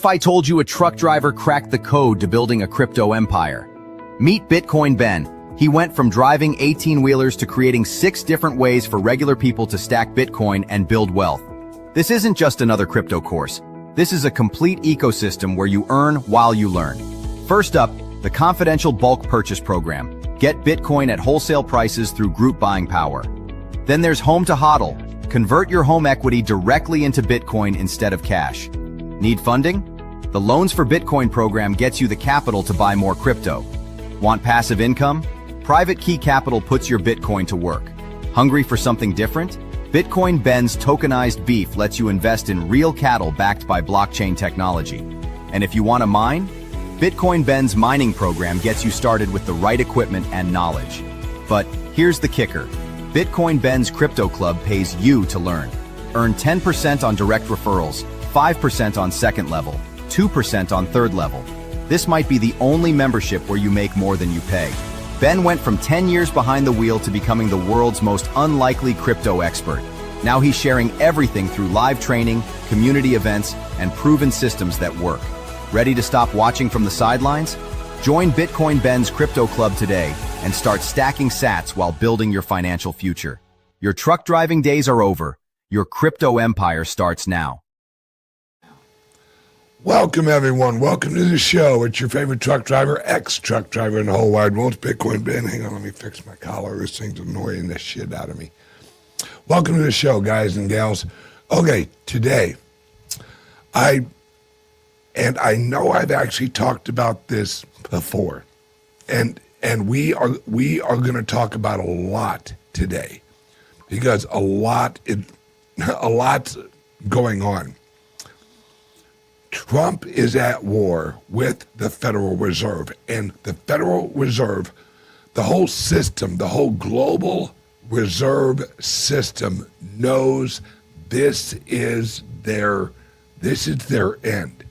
if I told you a truck driver cracked the code to building a crypto empire? Meet Bitcoin Ben. He went from driving 18-wheelers to creating 6 different ways for regular people to stack Bitcoin and build wealth. This isn't just another crypto course. This is a complete ecosystem where you earn while you learn. First up, the confidential bulk purchase program. Get Bitcoin at wholesale prices through group buying power. Then there's Home to HODL. Convert your home equity directly into Bitcoin instead of cash. Need funding? The Loans for Bitcoin program gets you the capital to buy more crypto. Want passive income? Private Key Capital puts your Bitcoin to work. Hungry for something different? Bitcoin Ben's tokenized beef lets you invest in real cattle backed by blockchain technology. And if you want to mine? Bitcoin Ben's mining program gets you started with the right equipment and knowledge. But here's the kicker. Bitcoin Ben's Crypto Club pays you to learn. Earn 10% on direct referrals, 5% on second level, 2% on third level. This might be the only membership where you make more than you pay. Ben went from 10 years behind the wheel to becoming the world's most unlikely crypto expert. Now he's sharing everything through live training, community events, and proven systems that work. Ready to stop watching from the sidelines? Join Bitcoin Ben's Crypto Club today and start stacking sats while building your financial future. Your truck driving days are over. Your crypto empire starts now. Welcome, everyone. Welcome to the show. It's your favorite truck driver, ex-truck driver in the whole wide world, Bitcoin Ben. Hang on, let me fix my collar. This thing's annoying the shit out of me. Welcome to the show, guys and gals. Okay, today, I know I've actually talked about this before, and we are going to talk about a lot today, because a lot's going on. Trump is at war with the Federal Reserve, and the Federal Reserve, the whole system, the whole global reserve system knows this is their end.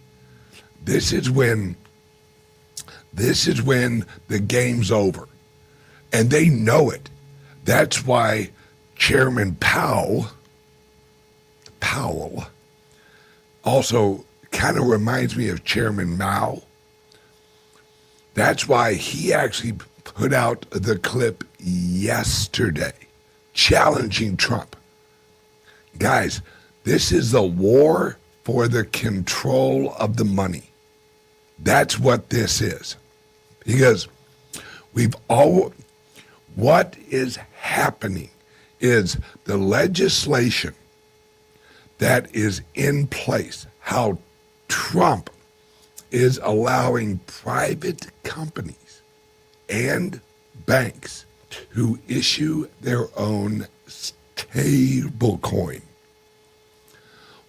This is when the game's over, and they know it. That's why Chairman Powell also kind of reminds me of Chairman Mao. That's why he actually put out the clip yesterday challenging Trump. Guys, this is a war for the control of the money. That's what this is. Because what is happening is the legislation that is in place, how Trump is allowing private companies and banks to issue their own stablecoin.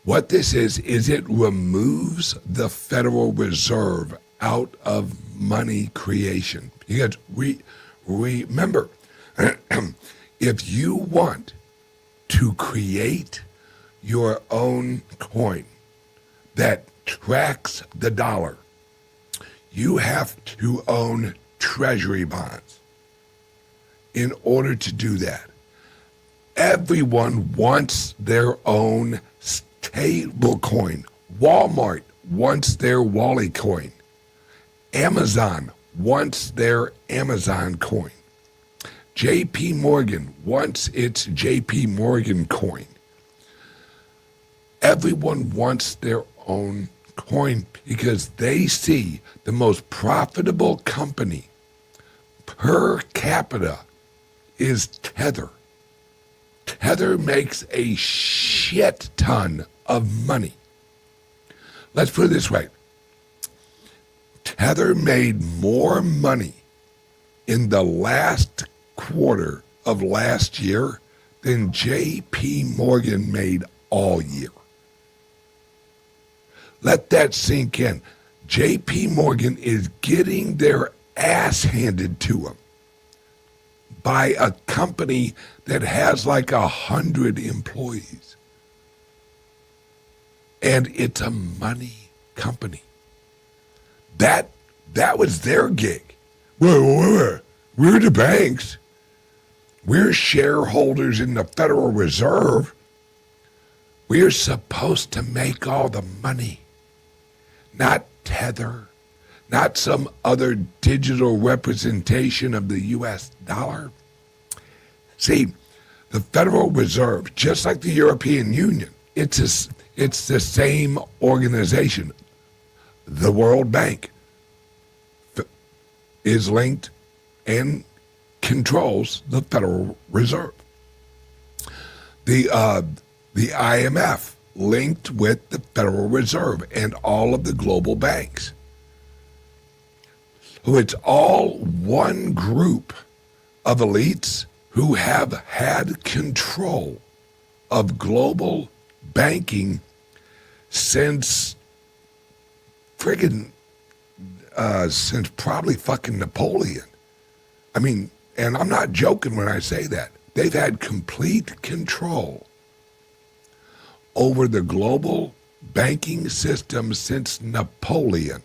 What this is it removes the Federal Reserve out of money creation. Because remember, if you want to create your own coin that tracks the dollar, you have to own treasury bonds. In order to do that, everyone wants their own stable coin. Walmart wants their Wally coin. Amazon wants their Amazon coin. JP Morgan wants its JP Morgan coin. Everyone wants their own coin because they see the most profitable company per capita is Tether. Tether makes a shit ton of money. Let's put it this way. Tether made more money in the last quarter of last year than JP Morgan made all year. Let that sink in. JP Morgan is getting their ass handed to them by a company that has like 100 employees. And it's a money company. That was their gig. We're the banks. We're shareholders in the Federal Reserve. We're supposed to make all the money. not Tether, not some other digital representation of the U.S. dollar. See, the Federal Reserve, just like the European Union, it's the same organization. The World Bank is linked and controls the Federal Reserve. The IMF linked with the Federal Reserve and all of the global banks. So it's all one group of elites who have had control of global banking since since probably fucking Napoleon. I mean, and I'm not joking when I say that. They've had complete control over the global banking system since Napoleon.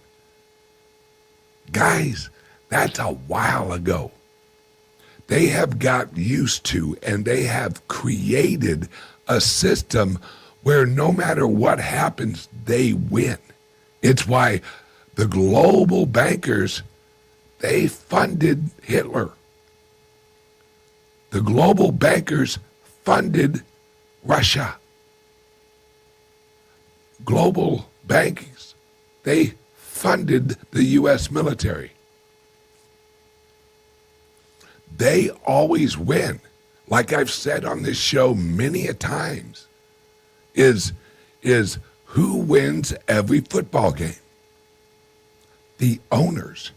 Guys, that's a while ago. They have got used to and they have created a system where no matter what happens, they win. It's why the global bankers, they funded Hitler. The global bankers funded Russia. Global banks, they funded the U.S. military. They always win. Like I've said on this show many a times, is who wins every football game? The owners.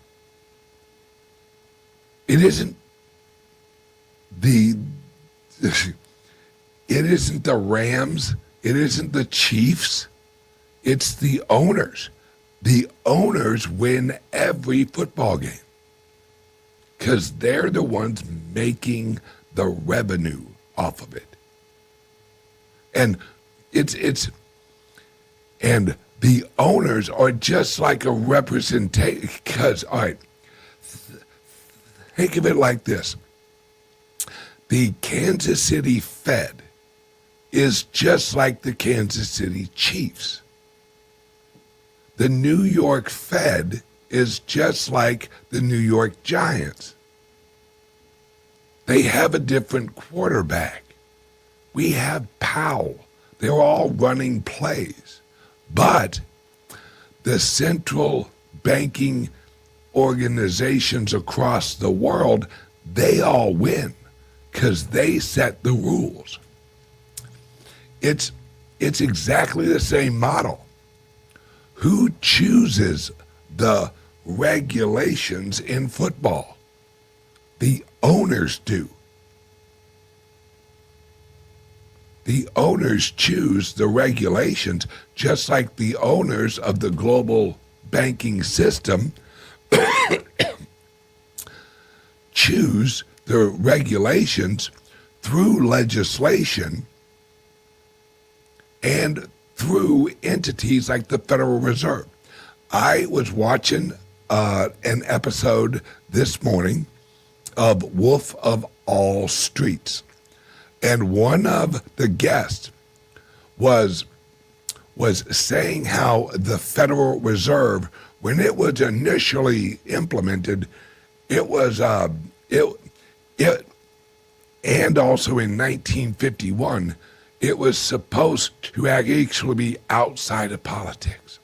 It isn't the Rams, it isn't the Chiefs, it's the owners. The owners win every football game because they're the ones making the revenue off of it. And and the owners are just like a representation, because, all right, think of it like this. The Kansas City Fed is just like the Kansas City Chiefs. The New York Fed is just like the New York Giants. They have a different quarterback. We have Powell. They're all running plays. But the central banking organizations across the world, they all win because they set the rules. It's exactly the same model. Who chooses the regulations in football? The owners do. The owners choose the regulations, just like the owners of the global banking system choose the regulations through legislation and through entities like the Federal Reserve. I was watching an episode this morning of Wolf of All Streets. And one of the guests was saying how the Federal Reserve, when it was initially implemented, it was and also in 1951, it was supposed to actually be outside of politics.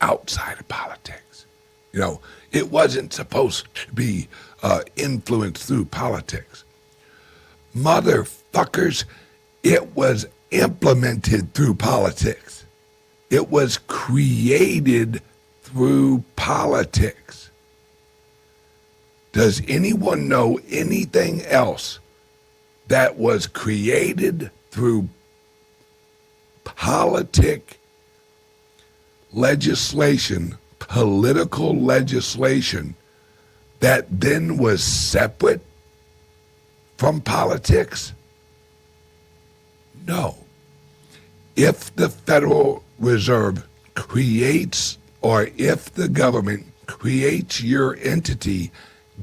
Outside of politics. You know, it wasn't supposed to be influenced through politics. Motherfuckers, it was implemented through politics. It was created through politics. Does anyone know anything else that was created through legislation, political legislation, that then was separate from politics? No. If the Federal Reserve creates, or if the government creates your entity,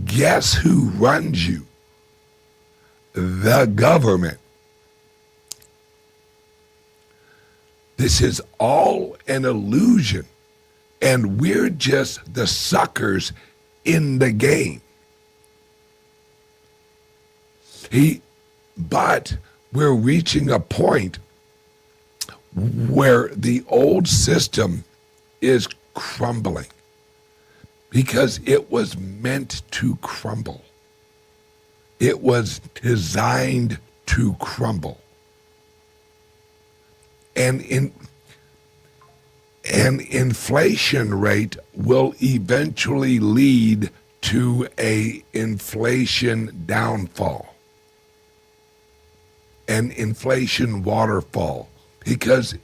guess who runs you? The government. This is all an illusion. And we're just the suckers in the game. But we're reaching a point where the old system is crumbling because it was meant to crumble. It was designed to crumble. And an inflation rate will eventually lead to a inflation downfall, an inflation waterfall, because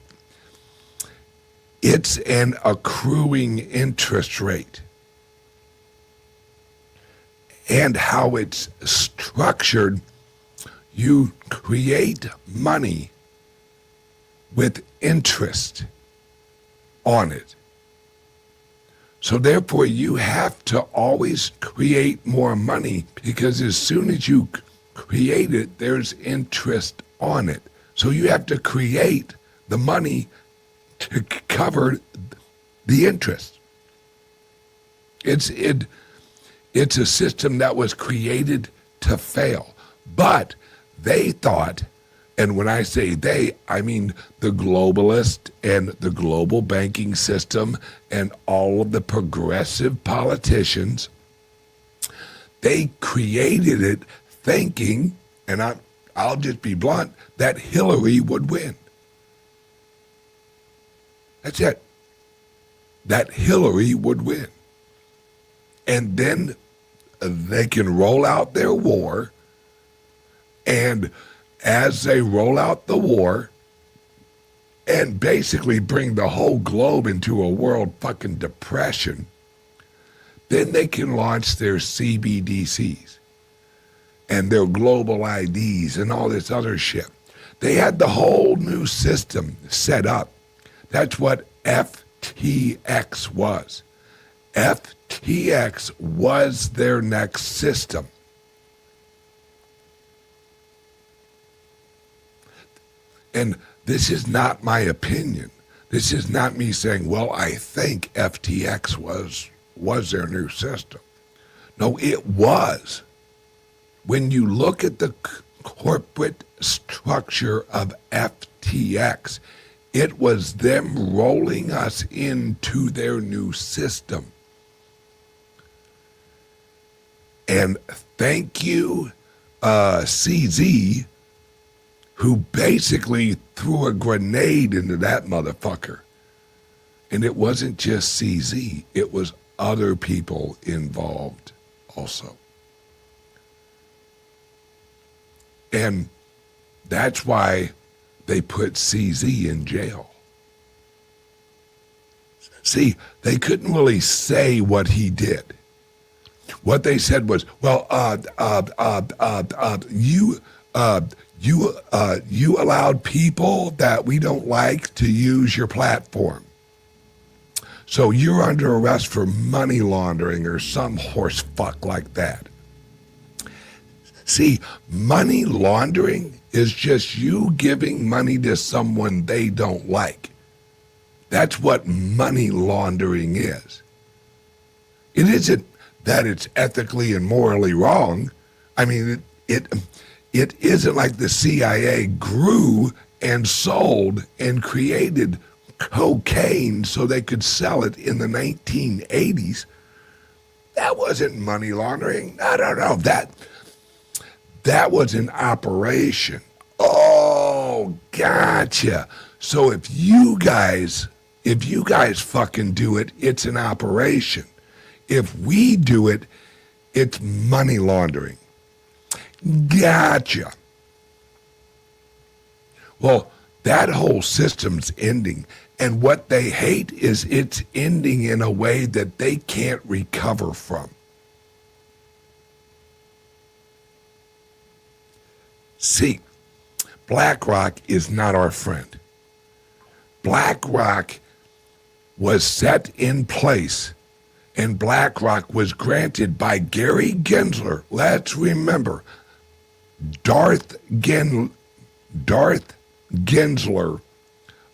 it's an accruing interest rate. And how it's structured, you create money with interest on it. So therefore, you have to always create more money, because as soon as you create it, there's interest on it. So you have to create the money to cover the interest. It's a system that was created to fail. But they thought, and when I say they, I mean the globalist and the global banking system and all of the progressive politicians, they created it thinking, and I'll just be blunt, that Hillary would win. That's it. That Hillary would win. And then they can roll out their war, and as they roll out the war and basically bring the whole globe into a world fucking depression, then they can launch their CBDCs and their global IDs and all this other shit. They had the whole new system set up. That's what FTX was. FTX was their next system. And this is not my opinion. This is not me saying, well, I think FTX was their new system. No, it was. When you look at the corporate structure of FTX, it was them rolling us into their new system. And thank you, CZ, who basically threw a grenade into that motherfucker. And it wasn't just CZ, it was other people involved also. And that's why they put CZ in jail. See, they couldn't really say what he did. What they said was, well, you allowed people that we don't like to use your platform. So you're under arrest for money laundering or some horse fuck like that. See, money laundering is just you giving money to someone they don't like. That's what money laundering is. It isn't that it's ethically and morally wrong. I mean, it isn't like the CIA grew and sold and created cocaine so they could sell it in the 1980s. That wasn't money laundering. No. That was an operation. Oh, gotcha. So if you guys fucking do it, it's an operation. If we do it, it's money laundering. Gotcha. Well, that whole system's ending. And what they hate is it's ending in a way that they can't recover from. See, BlackRock is not our friend. BlackRock was set in place, and BlackRock was granted by Gary Gensler. Let's remember, Darth Gensler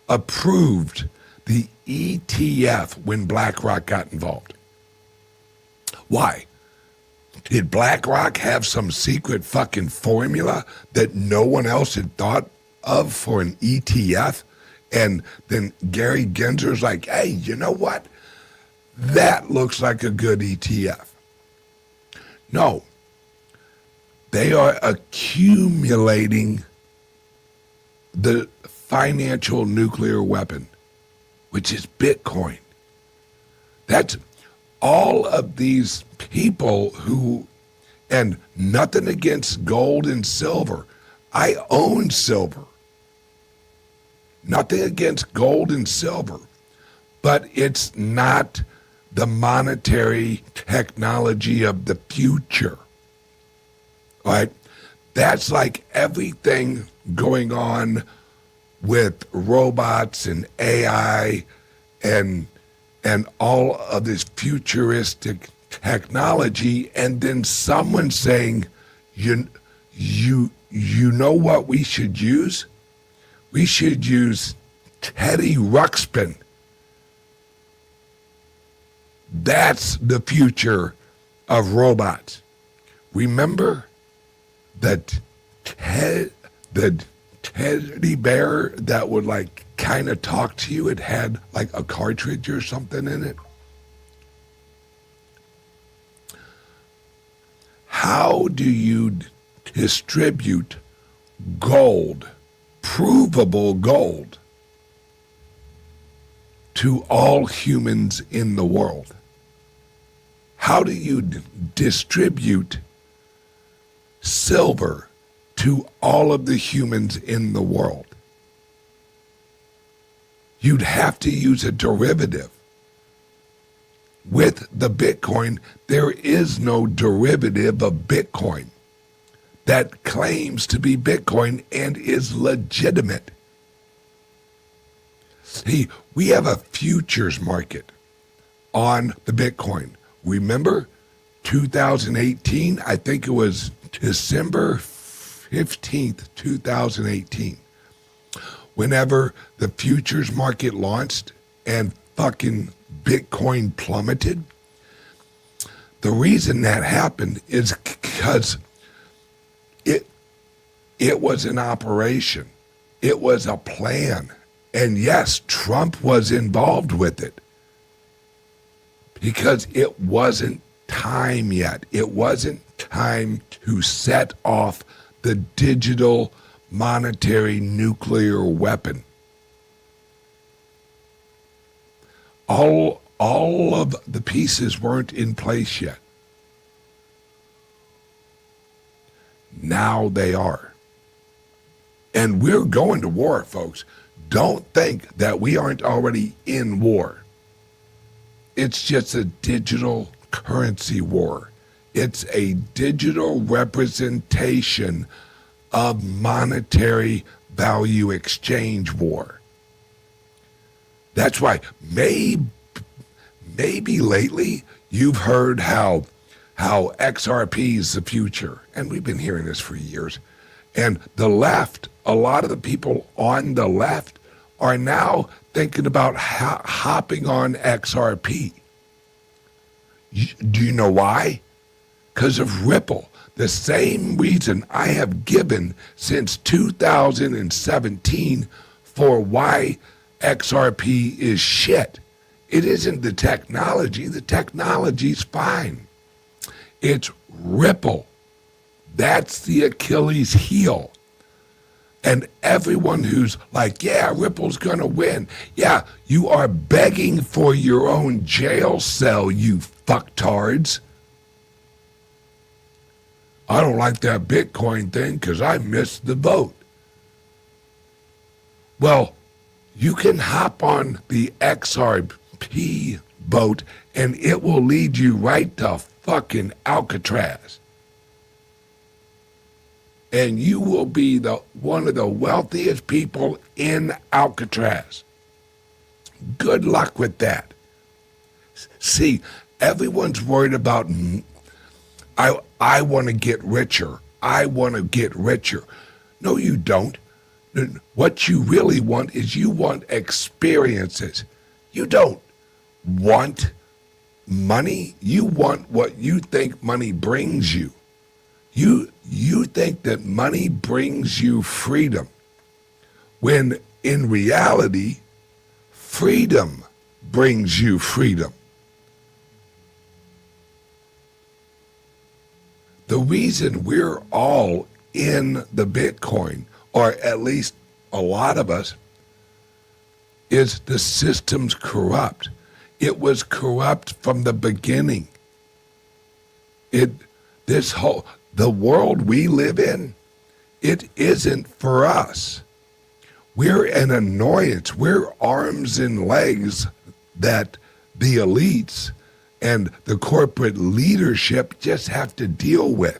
approved the ETF when BlackRock got involved. Why? Did BlackRock have some secret fucking formula that no one else had thought of for an ETF? And then Gary Gensler's like, hey, you know what? That looks like a good ETF. No. They are accumulating the financial nuclear weapon, which is Bitcoin. That's all of these people who, and nothing against gold and silver. I own silver. Nothing against gold and silver, but it's not the monetary technology of the future. Right? That's like everything going on with robots and AI and all of this futuristic technology, and then someone saying, you know what we should use? We should use Teddy Ruxpin. That's the future of robots. Remember that the teddy bear that would like kind of talk to you? It had like a cartridge or something in it. How do you distribute gold, provable gold, to all humans in the world? How do you distribute silver to all of the humans in the world? You'd have to use a derivative. With the Bitcoin, there is no derivative of Bitcoin that claims to be Bitcoin and is legitimate. See, we have a futures market on the Bitcoin. Remember 2018? I think it was December 15th, 2018. Whenever the futures market launched and fucking Bitcoin plummeted. The reason that happened is because it was an operation. It was a plan. And yes, Trump was involved with it because it wasn't time yet. It wasn't time to set off the digital monetary nuclear weapon. All of the pieces weren't in place yet. Now they are. And we're going to war, folks. Don't think that we aren't already in war. It's just a digital currency war. It's a digital representation of monetary value exchange war. That's why maybe lately you've heard how XRP is the future, and we've been hearing this for years. And the left, a lot of the people on the left are now thinking about hopping on XRP. Do you know why? Because of Ripple. The same reason I have given since 2017 for why XRP is shit. It isn't the technology. The technology's fine. It's Ripple. That's the Achilles heel. And everyone who's like, yeah, Ripple's going to win. Yeah, you are begging for your own jail cell, you fucktards. I don't like that Bitcoin thing because I missed the vote. Well, you can hop on the XRP boat and it will lead you right to fucking Alcatraz. And you will be one of the wealthiest people in Alcatraz. Good luck with that. See, everyone's worried about, I want to get richer. I want to get richer. No, you don't. What you really want is you want experiences. You don't want money. You want what you think money brings you. You think that money brings you freedom, when in reality, freedom brings you freedom. The reason we're all in the Bitcoin, or at least a lot of us, is the system's corrupt. It was corrupt from the beginning. The world we live in, it isn't for us. We're an annoyance. We're arms and legs that the elites and the corporate leadership just have to deal with.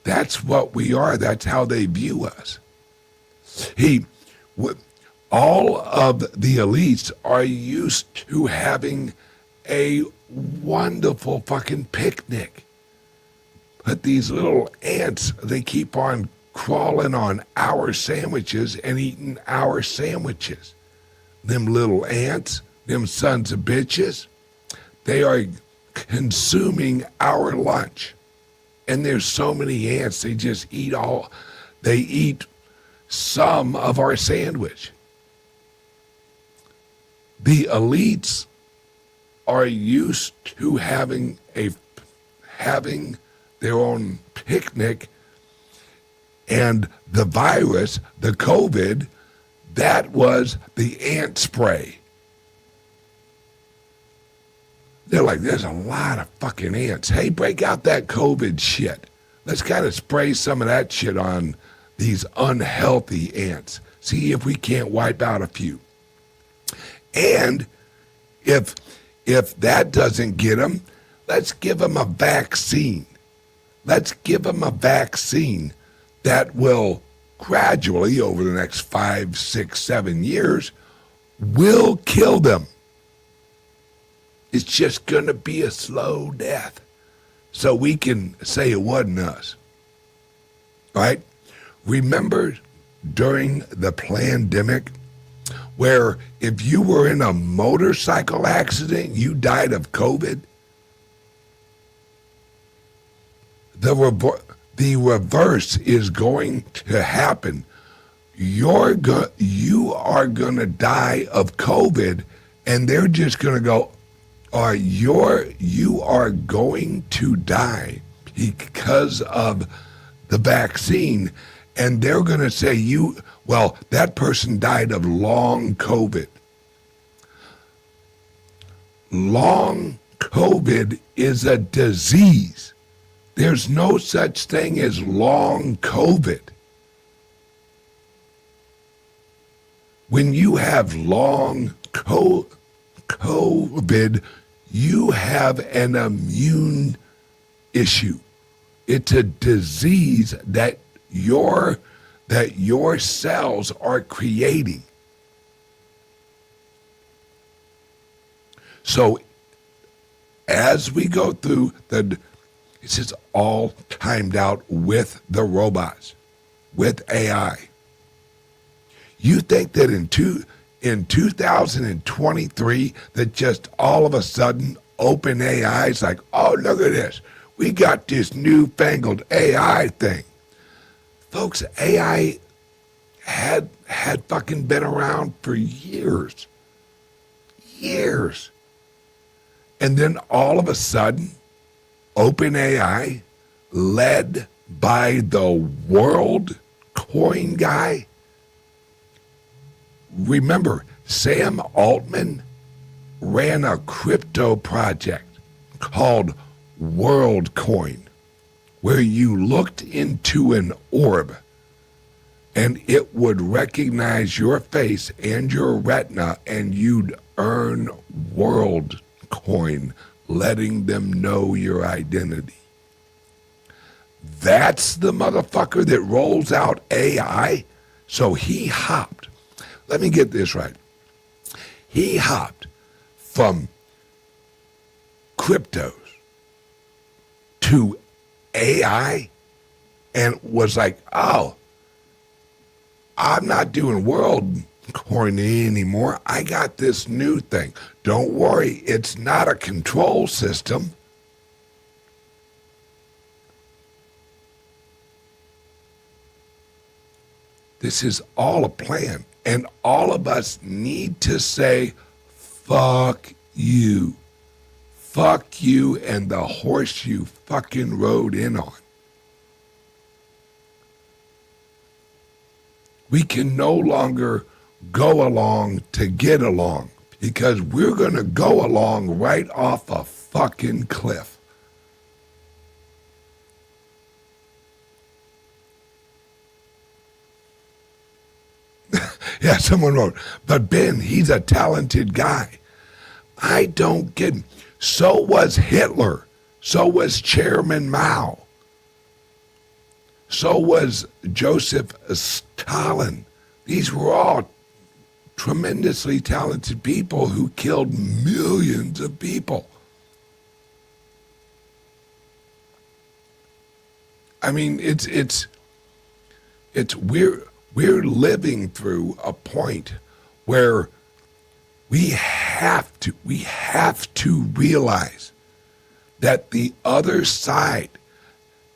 That's what we are. That's how they view us. All of the elites are used to having a wonderful fucking picnic. But these little ants, they keep on crawling on our sandwiches and eating our sandwiches. Them little ants, them sons of bitches, they are consuming our lunch. And there's so many ants, they eat some of our sandwich. The elites are used to having their own picnic, and the virus, the COVID, that was the ant spray. They're like, there's a lot of fucking ants. Hey, break out that COVID shit. Let's kind of spray some of that shit on these unhealthy ants. See if we can't wipe out a few. And if that doesn't get them, let's give them a vaccine. Let's give them a vaccine that will gradually, over the next 5, 6, 7 years, will kill them. It's just going to be a slow death. So we can say it wasn't us. All right? Remember during the pandemic, where if you were in a motorcycle accident, you died of COVID? The reverse is going to happen. You are going to die of COVID, and they're just going to go, you are going to die because of the vaccine, and they're going to say that person died of long COVID. Long COVID is a disease. There's no such thing as long COVID. When you have long COVID, you have an immune issue. It's a disease that your cells are creating. So as we go through this is all timed out with the robots, with AI. You think that in 2023 that just all of a sudden OpenAI is like, oh, look at this. We got this newfangled AI thing. Folks, AI had fucking been around for years. Years. And then all of a sudden, OpenAI, led by the WorldCoin guy. Remember, Sam Altman ran a crypto project called WorldCoin, where you looked into an orb and it would recognize your face and your retina, and you'd earn WorldCoin, letting them know your identity. That's the motherfucker that rolls out AI. So he hopped. Let me get this right. He hopped from cryptos to AI and was like, oh, I'm not doing world quarantine anymore. I got this new thing. Don't worry, it's not a control system. This is all a plan. And all of us need to say, fuck you. Fuck you and the horse you fucking rode in on. We can no longer go along to get along because we're going to go along right off a fucking cliff. Yeah, someone wrote, but Ben, he's a talented guy. I don't get him. So was Hitler. So was Chairman Mao. So was Joseph Stalin. These were all tremendously talented people who killed millions of people. I mean, it's we're living through a point where we have to realize that the other side,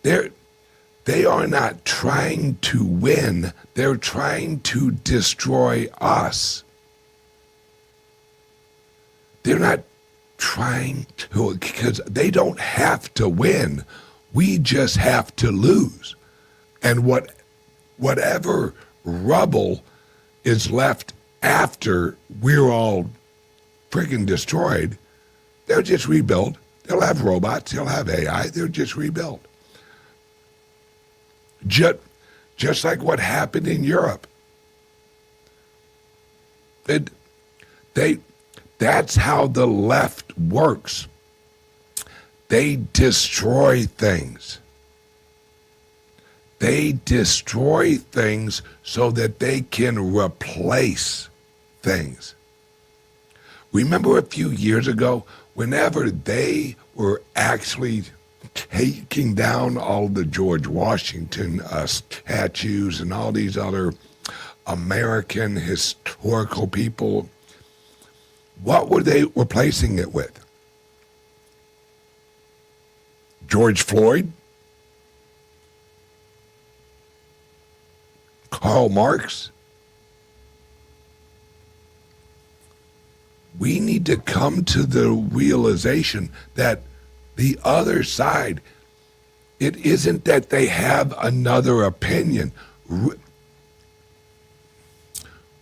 they are not trying to win, they're trying to destroy us. They're not trying to, because they don't have to win. We just have to lose. And whatever rubble is left after we're all friggin' destroyed, they'll just rebuild. They'll have robots, they'll have AI, they'll just rebuild. Just like what happened in Europe. That's how the left works. They destroy things. They destroy things so that they can replace things. Remember a few years ago, whenever they were actually taking down all the George Washington statues and all these other American historical people, what were they replacing it with? George Floyd? Karl Marx? We need to come to the realization that the other side, it isn't that they have another opinion.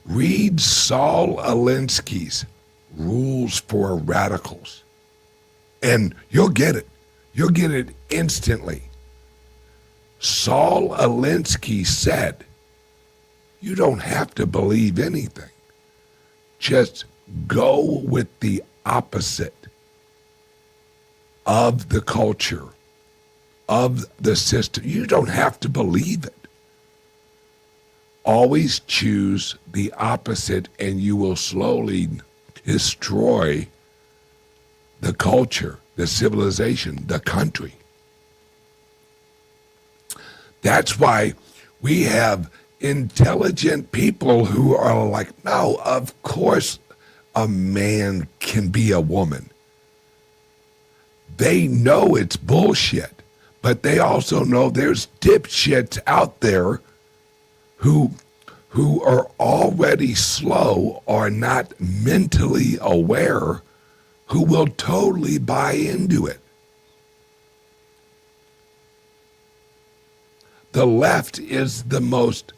Read Saul Alinsky's Rules for Radicals, and you'll get it. You'll get it instantly. Saul Alinsky said, you don't have to believe anything. Just go with the opposite of the culture, of the system. You don't have to believe it. Always choose the opposite and you will slowly destroy the culture, the civilization, the country. That's why we have intelligent people who are like, no, of course a man can be a woman. They know it's bullshit, but they also know there's dipshits out there who are already slow or not mentally aware, who will totally buy into it. The left is the most,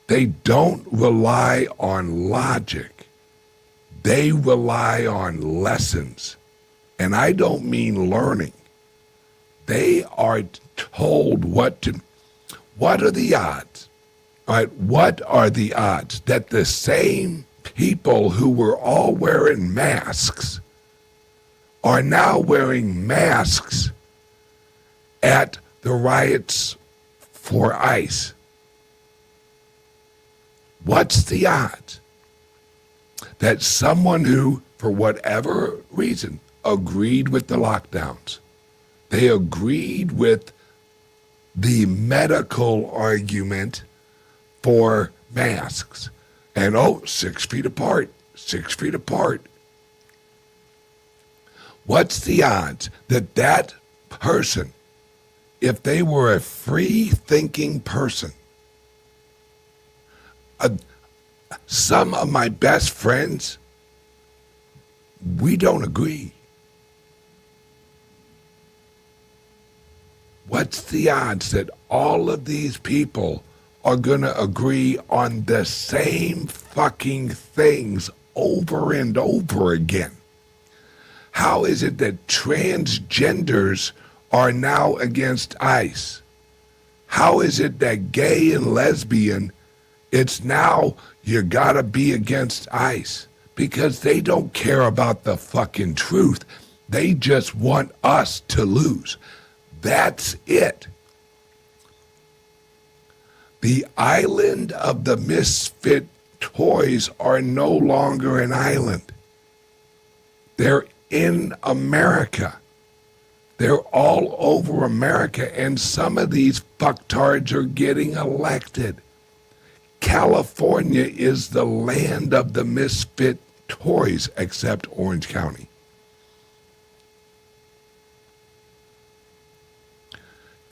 they don't rely on logic. They rely on lessons. And I don't mean learning. They are told what are the odds? All right, what are the odds that the same people who were all wearing masks are now wearing masks at the riots for ICE? What's the odds that someone who, for whatever reason, agreed with the lockdowns, they agreed with the medical argument for masks. And 6 feet apart, 6 feet apart. What's the odds that that person, if they were a free-thinking person, some of my best friends, we don't agree. What's the odds that all of these people are going to agree on the same fucking things over and over again? How is it that transgenders are now against ICE? How is it that gay and lesbian, it's now you gotta be against ICE? Because they don't care about the fucking truth. They just want us to lose. That's it. The island of the misfit toys are no longer an island. They're in America. They're all over America, and some of these fucktards are getting elected. California is the land of the misfit toys, except Orange County.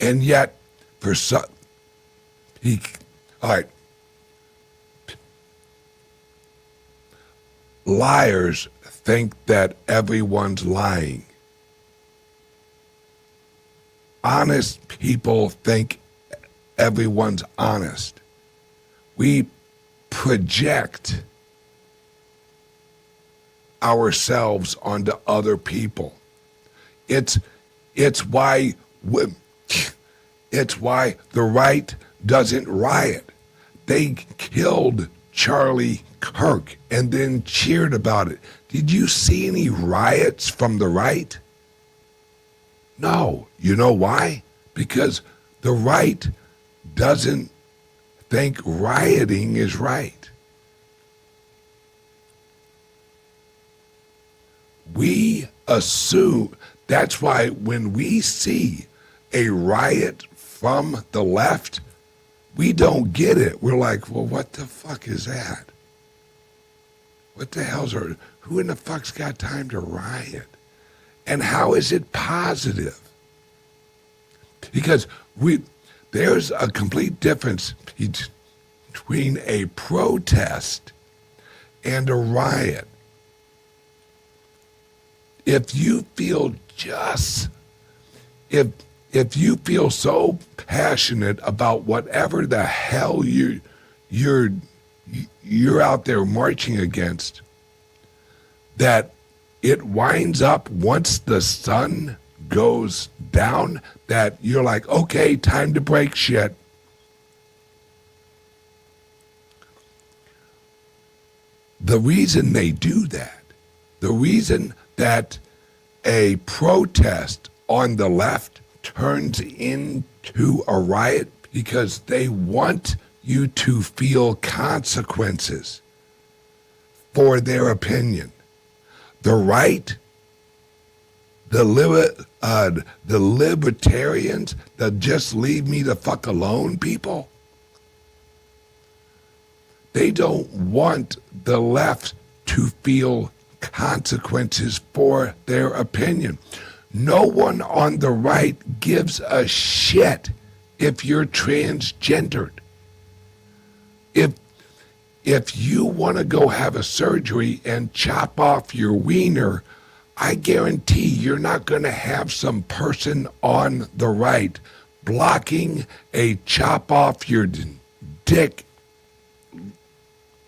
And yet, for some, all right, liars think that everyone's lying. Honest people think everyone's honest. We project ourselves onto other people. It's why the right doesn't riot. They killed Charlie Kirk and then cheered about it. Did you see any riots from the right? No. You know why? Because the right doesn't think rioting is right. We assume, that's why when we see a riot from the left, we don't get it. We're like, well, what the fuck is that? What the hell's her? Who in the fuck's got time to riot? And how is it positive? Because there's a complete difference between a protest and a riot. If you feel if you feel so passionate about whatever the hell you're out there marching against, that it winds up once the sun goes down, that you're like, okay, time to break shit. The reason they do that, the reason that a protest on the left turns into a riot, because they want you to feel consequences for their opinion. The right, the libertarians, the just leave me the fuck alone people, they don't want the left to feel consequences for their opinion. No one on the right gives a shit if you're transgendered. If you want to go have a surgery and chop off your wiener, I guarantee you're not going to have some person on the right blocking a chop off your dick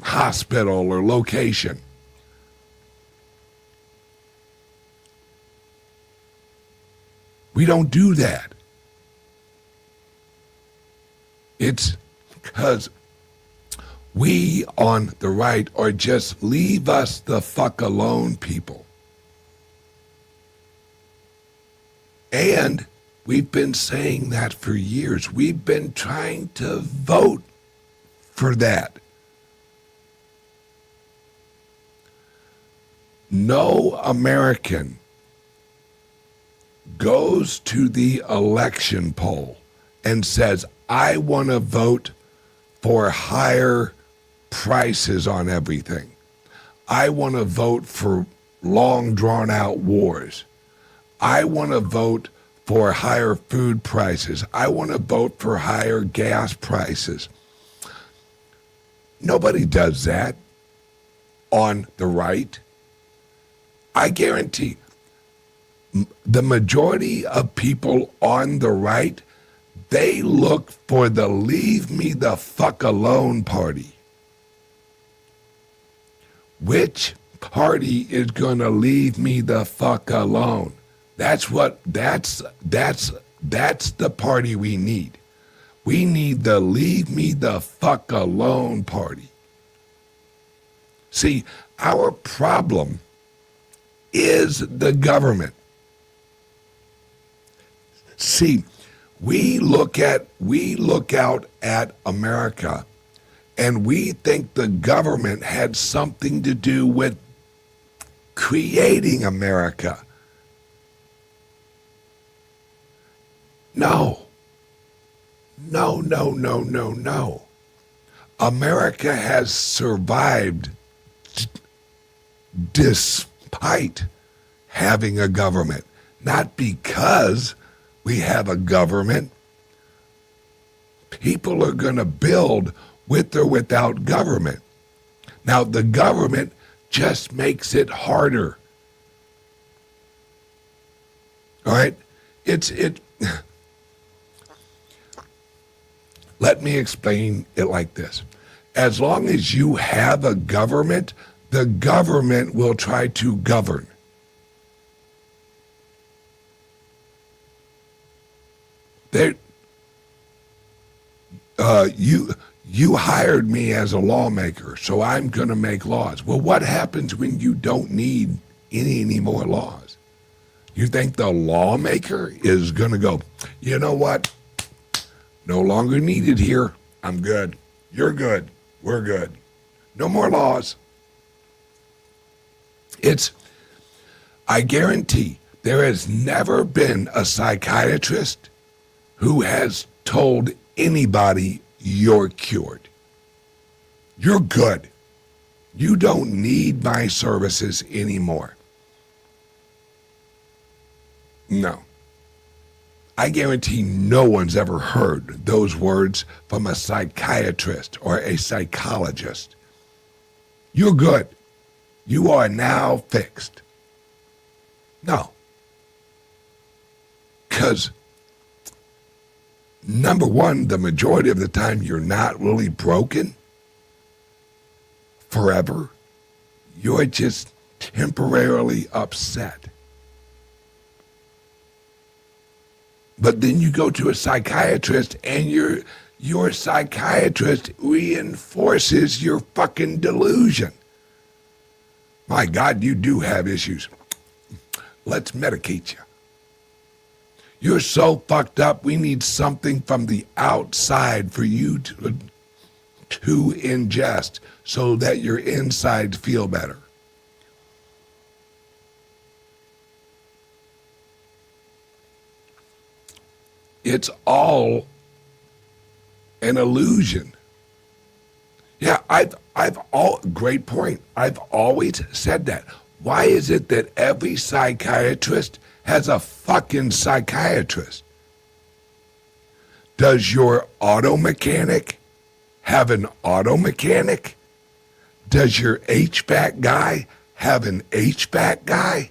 hospital or location. We don't do that. It's because we on the right are just leave us the fuck alone people. And we've been saying that for years. We've been trying to vote for that. No American goes to the election poll and says, I want to vote for higher prices on everything. I want to vote for long drawn out wars. I want to vote for higher food prices. I want to vote for higher gas prices. Nobody does that on the right. I guarantee the majority of people on the right, they look for the leave me the fuck alone party. Which party is going to leave me the fuck alone? That's the party we need. We need the leave me the fuck alone party. See, our problem is the government. See, we look out at America and we think the government had something to do with creating America. No. No. America has survived despite having a government, not because we have a government. People are going to build with or without government. Now, the government just makes it harder. All right? Let me explain it like this. As long as you have a government, the government will try to govern. You hired me as a lawmaker, so I'm going to make laws. Well, what happens when you don't need any more laws? You think the lawmaker is going to go, you know what? No longer needed here. I'm good. You're good. We're good. No more laws. I guarantee there has never been a psychiatrist who has told anybody you're cured. You're good. You don't need my services anymore. No. I guarantee no one's ever heard those words from a psychiatrist or a psychologist. You're good. You are now fixed. No. Because, number one, the majority of the time you're not really broken forever. You're just temporarily upset. But then you go to a psychiatrist and your psychiatrist reinforces your fucking delusion. My God, you do have issues. Let's medicate you. You're so fucked up, we need something from the outside for you to ingest so that your insides feel better. It's all an illusion. Yeah, great point. I've always said that. Why is it that every psychiatrist has a fucking psychiatrist? Does your auto mechanic have an auto mechanic? Does your HVAC guy have an HVAC guy?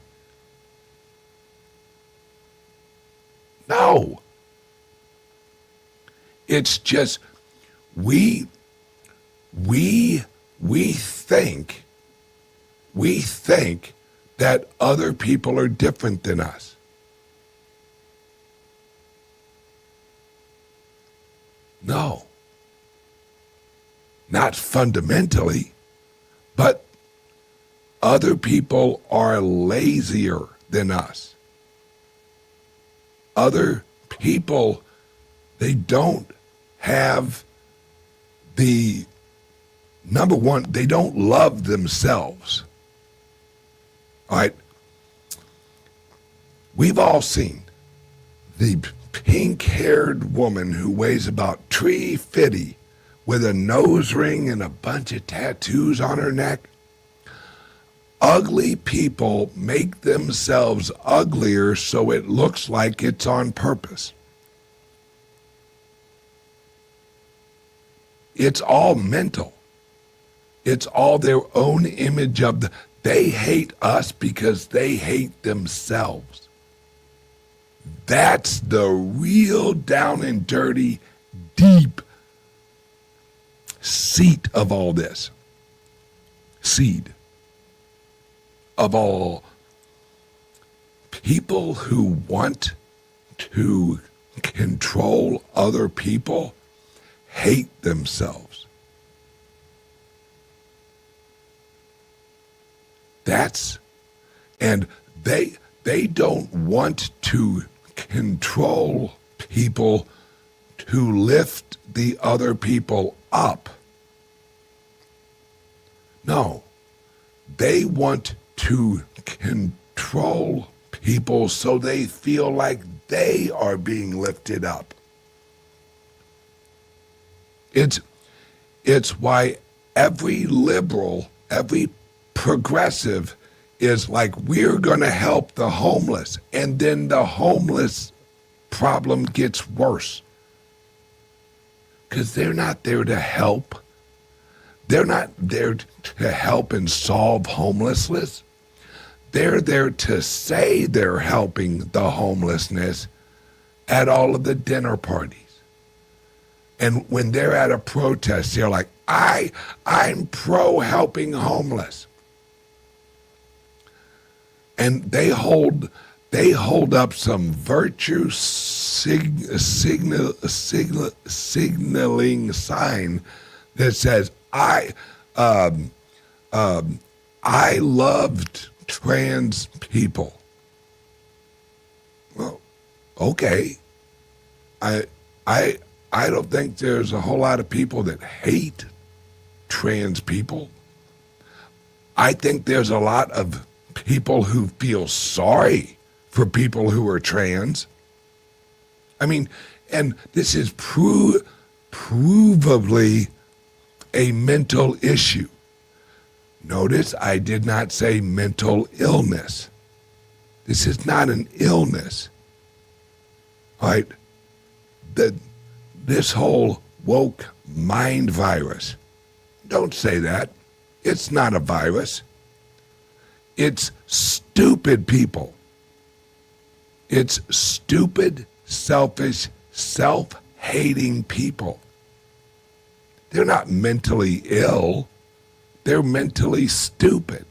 No. It's just we think that other people are different than us. No. Not fundamentally, but other people are lazier than us. Other people, they don't have the, number one, they don't love themselves. All right? We've all seen the pink-haired woman who weighs about 350 with a nose ring and a bunch of tattoos on her neck. Ugly people make themselves uglier so it looks like it's on purpose. It's all mental. It's all their own image of they hate us because they hate themselves. That's the real down and dirty, deep seat of all this. Seed of all people who want to control other people hate themselves. And they don't want to control people to lift the other people up. No, they want to control people so they feel like they are being lifted up. It's why every liberal, every progressive is like, we're going to help the homeless. And then the homeless problem gets worse. Because they're not there to help. They're not there to help and solve homelessness. They're there to say they're helping the homelessness at all of the dinner parties. And when they're at a protest, they're like, I'm pro helping homeless. And they hold up some virtue signaling sign that says, I loved trans people. Well, okay. I don't think there's a whole lot of people that hate trans people. I think there's a lot of people who feel sorry for people who are trans. I mean, and this is provably a mental issue. Notice I did not say mental illness. This is not an illness. All right? This whole woke mind virus, don't say that. It's not a virus. It's stupid people. It's stupid, selfish, self-hating people. They're not mentally ill. They're mentally stupid.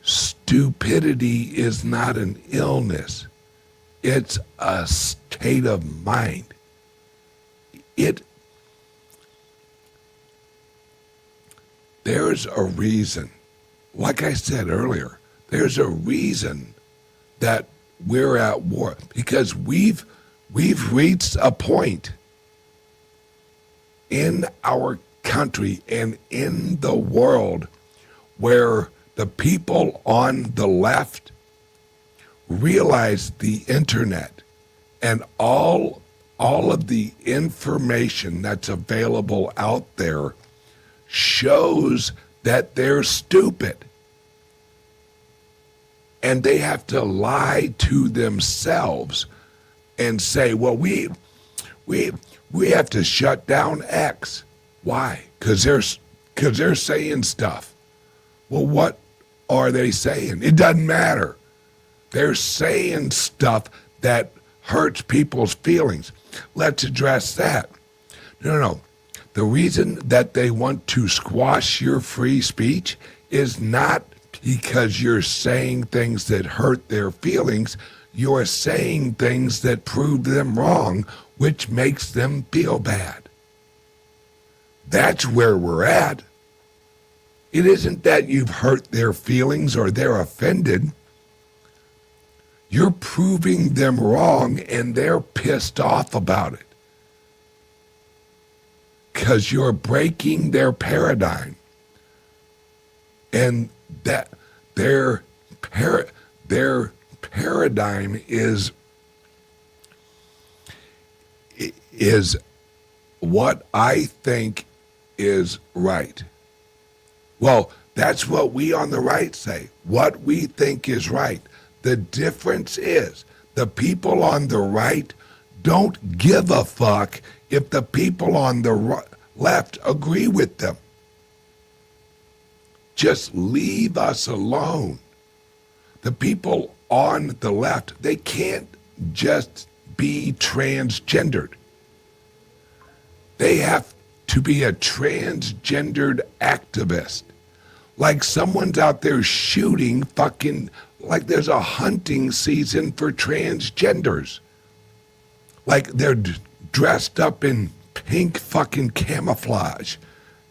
Stupidity is not an illness. It's a state of mind. There's a reason. Like I said earlier, there's a reason that we're at war, because we've reached a point in our country and in the world where the people on the left realize the internet and all of the information that's available out there shows that they're stupid. And they have to lie to themselves and say, well, we have to shut down X. Why? Because they're saying stuff. Well, what are they saying? It doesn't matter. They're saying stuff that hurts people's feelings. Let's address that. No. The reason that they want to squash your free speech is not because you're saying things that hurt their feelings. You're saying things that prove them wrong, which makes them feel bad. That's where we're at. It isn't that you've hurt their feelings or they're offended. You're proving them wrong and they're pissed off about it. Because you're breaking their paradigm. And that their paradigm is what I think is right. Well, that's what we on the right say. What we think is right. The difference is the people on the right don't give a fuck if the people on the left agree with them. Just leave us alone. The people on the left, they can't just be transgendered. They have to be a transgendered activist. Like someone's out there shooting fucking, like there's a hunting season for transgenders. Like they're dressed up in pink fucking camouflage,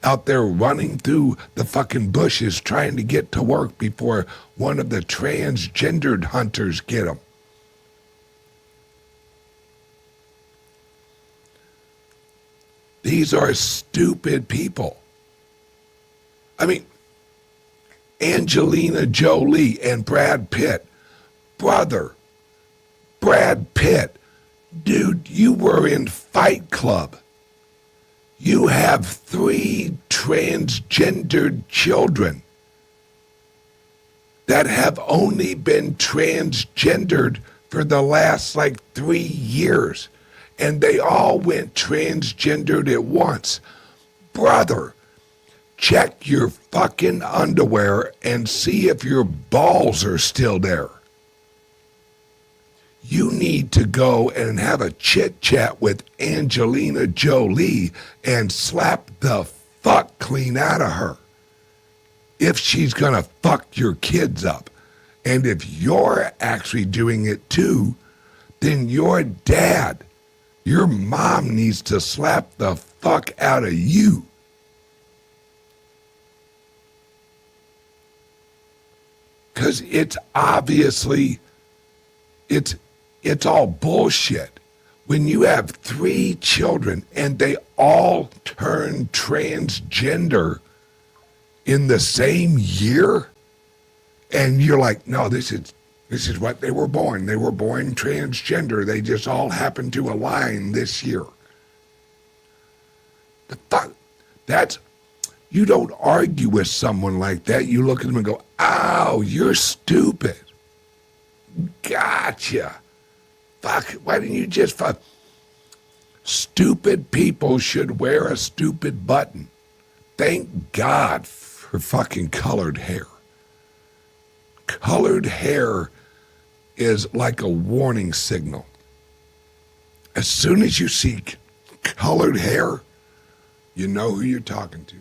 out there running through the fucking bushes trying to get to work before one of the transgendered hunters get them. These are stupid people. I mean, Angelina Jolie and Brad Pitt. Brother, Brad Pitt, dude, you were in Fight Club. You have 3 transgendered children that have only been transgendered for the last 3 years. And they all went transgendered at once. Brother, check your fucking underwear and see if your balls are still there. You need to go and have a chit-chat with Angelina Jolie and slap the fuck clean out of her if she's gonna fuck your kids up. And if you're actually doing it too, then your dad, your mom needs to slap the fuck out of you. Because it's obviously, it's all bullshit. When you have 3 children and they all turn transgender in the same year, and you're like, no, this is what they were born. They were born transgender. They just all happened to align this year. The fuck? That's, you don't argue with someone like that. You look at them and go, oh, you're stupid. Gotcha. Fuck, why didn't you just fuck? Stupid people should wear a stupid button. Thank God for fucking colored hair. Colored hair is like a warning signal. As soon as you see colored hair, you know who you're talking to.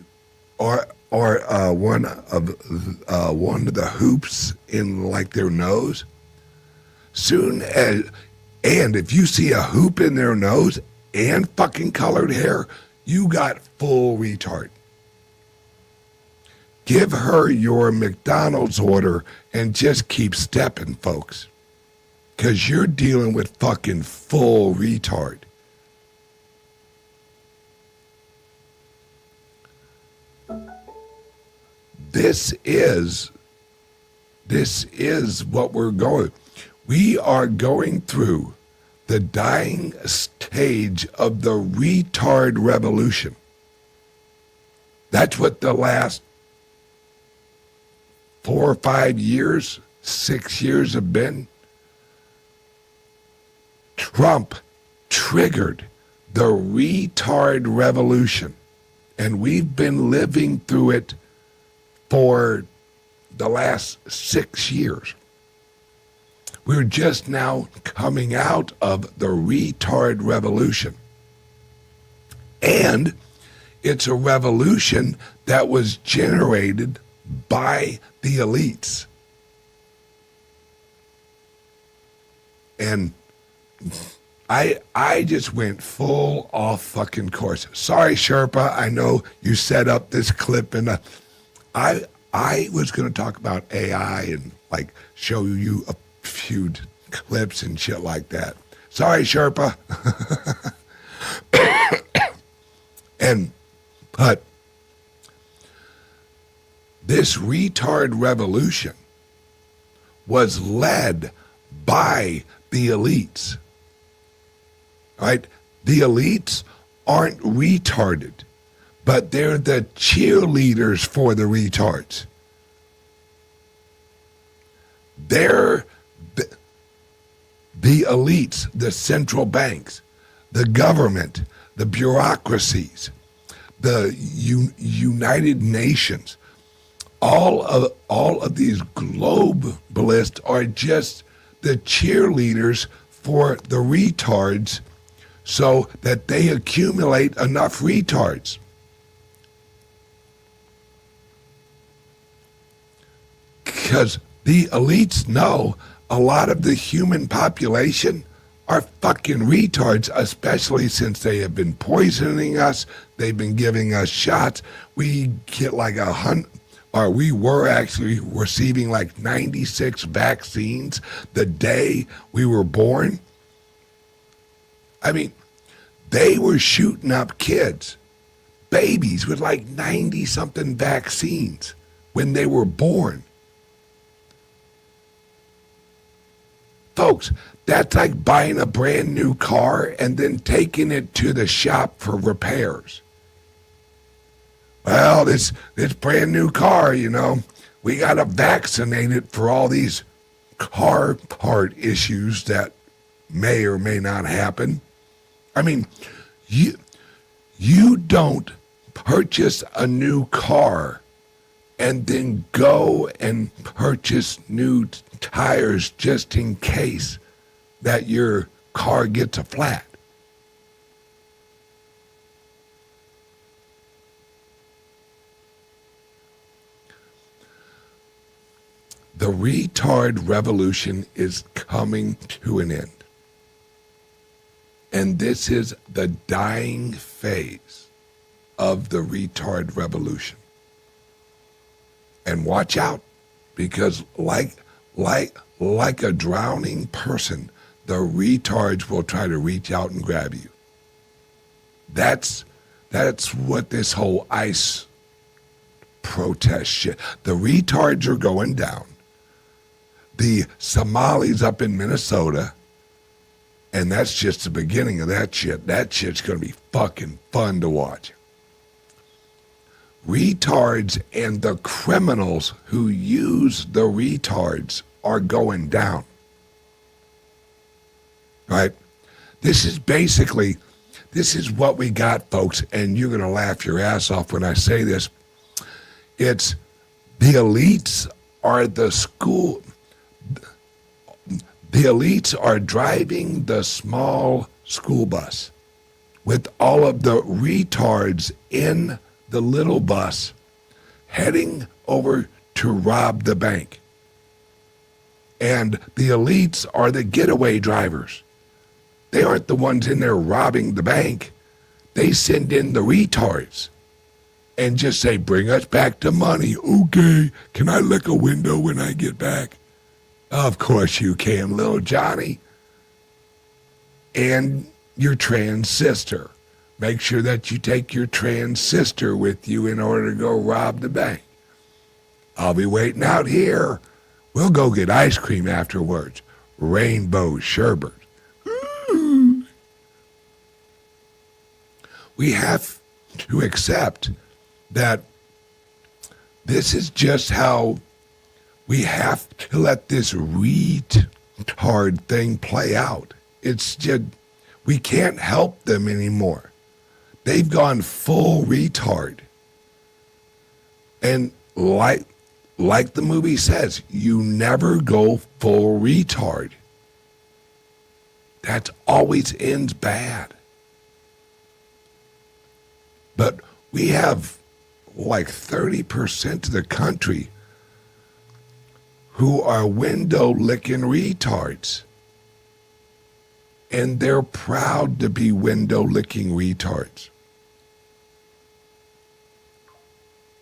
Or one of the hoops in their nose. And if you see a hoop in their nose and fucking colored hair, you got full retard. Give her your McDonald's order and just keep stepping, folks. Because you're dealing with fucking full retard. This is what we're going. We are going through the dying stage of the retard revolution. That's what the last 4 or 5 years, 6 years have been. Trump triggered the retard revolution, and we've been living through it for the last 6 years. We're just now coming out of the retard revolution. And it's a revolution that was generated by the elites. And I just went full off fucking course. Sorry, Sherpa, I know you set up this clip, and I was going to talk about AI and show you a few clips and shit like that. Sorry, Sherpa. But this retard revolution was led by the elites. Right? The elites aren't retarded, but they're the cheerleaders for the retards. They're the elites, the central banks, the government, the bureaucracies, the United Nations. All of these globalists are just the cheerleaders for the retards so that they accumulate enough retards. Because the elites know a lot of the human population are fucking retards, especially since they have been poisoning us. They've been giving us shots. We get like we were actually receiving like 96 vaccines the day we were born. I mean, they were shooting up kids, babies with like 90-something vaccines when they were born. Folks, that's like buying a brand new car and then taking it to the shop for repairs. Well, this brand new car, we got to vaccinate it for all these car part issues that may or may not happen. I mean, you don't purchase a new car and then go and purchase new tires just in case that your car gets a flat. The retard revolution is coming to an end. And this is the dying phase of the retard revolution. And watch out, because like a drowning person, the retards will try to reach out and grab you. That's what this whole ICE protest shit. The retards are going down. The Somalis up in Minnesota, and that's just the beginning of that shit. That shit's going to be fucking fun to watch. Retards and the criminals who use the retards are going down. Right? This is what we got, folks, and you're going to laugh your ass off when I say this. It's the elites are the elites are driving the small school bus with all of the retards in the little bus heading over to rob the bank. And the elites are the getaway drivers. They aren't the ones in there robbing the bank. They send in the retards and just say, bring us back the money. Okay, can I lick a window when I get back? Of course you can, little Johnny. And your trans sister. Make sure that you take your trans sister with you in order to go rob the bank. I'll be waiting out here. We'll go get ice cream afterwards. Rainbow sherbet. Ooh. We have to accept that this is just how we have to let this retard thing play out. It's just, we can't help them anymore. They've gone full retard. And like the movie says, you never go full retard. That always ends bad. But we have like 30% of the country who are window-licking retards. And they're proud to be window-licking retards.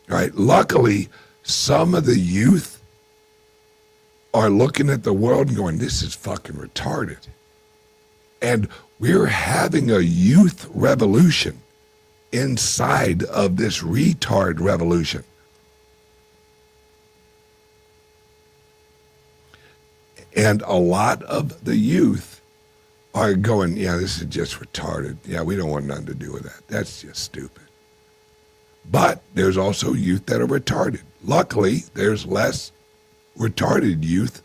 Right? Luckily, some of the youth are looking at the world and going, this is fucking retarded. And we're having a youth revolution inside of this retard revolution. And a lot of the youth are going, yeah, this is just retarded. Yeah, we don't want nothing to do with that. That's just stupid. But there's also youth that are retarded. Luckily, there's less retarded youth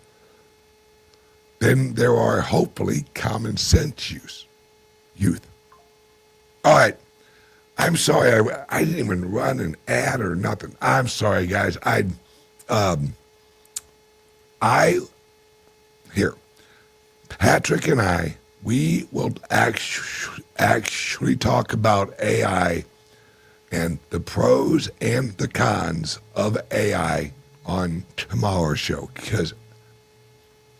than there are, hopefully, common sense youth. All right. I'm sorry. I didn't even run an ad or nothing. I'm sorry, guys. Here, Patrick and I, we will actually talk about AI and the pros and the cons of AI on tomorrow's show, because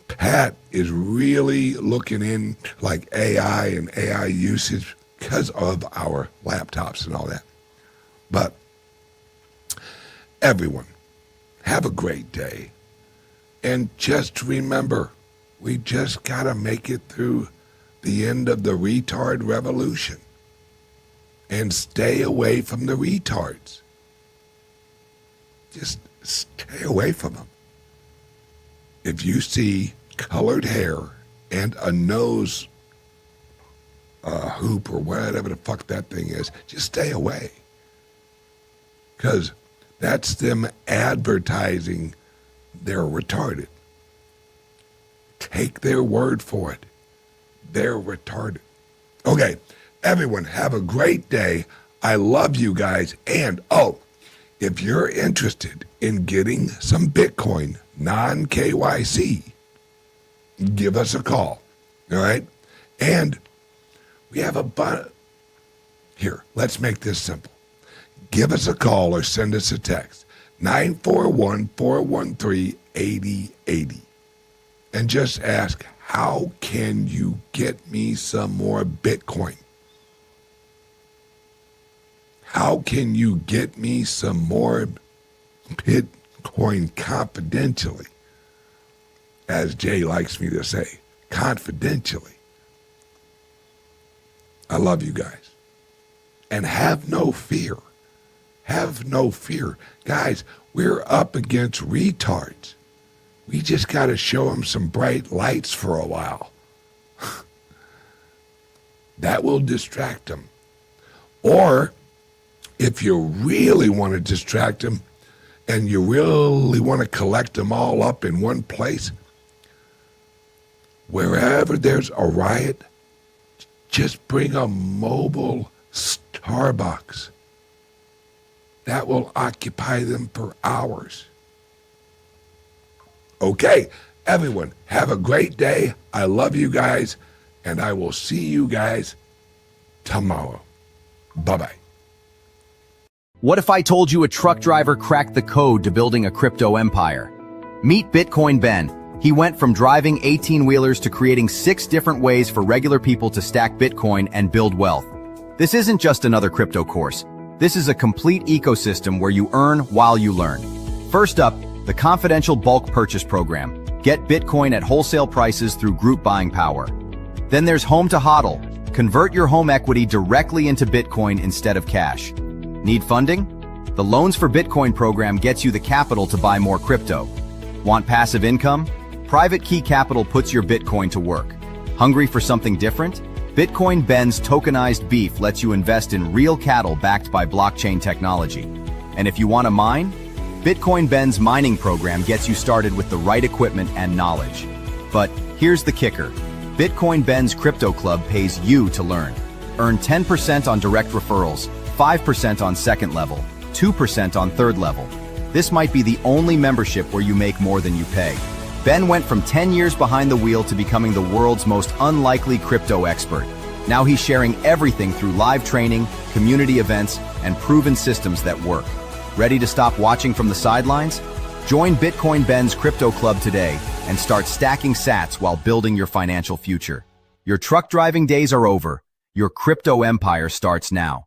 Pat is really looking in like AI and AI usage because of our laptops and all that. But everyone, have a great day. And just remember, we just got to make it through the end of the retard revolution and stay away from the retards. Just stay away from them. If you see colored hair and a nose hoop or whatever the fuck that thing is, just stay away. Because that's them advertising they're retarded. Take their word for it. They're retarded. Okay, everyone, have a great day. I love you guys. And, if you're interested in getting some Bitcoin, non-KYC, give us a call. All right? And we have a bunch. Here, let's make this simple. Give us a call or send us a text. 941-413-8080. And just ask, how can you get me some more Bitcoin? How can you get me some more Bitcoin confidentially? As Jay likes me to say, confidentially. I love you guys. And have no fear. Have no fear. Guys, we're up against retards. We just got to show them some bright lights for a while. That will distract them. Or, if you really want to distract them and you really want to collect them all up in one place, wherever there's a riot, just bring a mobile Starbucks. That will occupy them for hours. Okay, everyone, have a great day. I love you guys, and I will see you guys tomorrow. Bye-bye. What if I told you a truck driver cracked the code to building a crypto empire? Meet Bitcoin Ben. He went from driving 18-wheelers to creating 6 different ways for regular people to stack Bitcoin and build wealth. This isn't just another crypto course. This is a complete ecosystem where you earn while you learn. First up, the confidential bulk purchase program. Get Bitcoin at wholesale prices through group buying power. Then there's Home to HODL. Convert your home equity directly into Bitcoin instead of cash. Need funding? The Loans for Bitcoin program gets you the capital to buy more crypto. Want passive income? Private Key Capital puts your Bitcoin to work. Hungry for something different? Bitcoin Ben's tokenized beef lets you invest in real cattle backed by blockchain technology. And if you want to mine? Bitcoin Ben's mining program gets you started with the right equipment and knowledge. But here's the kicker. Bitcoin Ben's Crypto Club pays you to learn. Earn 10% on direct referrals, 5% on second level, 2% on third level. This might be the only membership where you make more than you pay. Ben went from 10 years behind the wheel to becoming the world's most unlikely crypto expert. Now he's sharing everything through live training, community events, and proven systems that work. Ready to stop watching from the sidelines? Join Bitcoin Ben's Crypto Club today and start stacking sats while building your financial future. Your truck driving days are over. Your crypto empire starts now.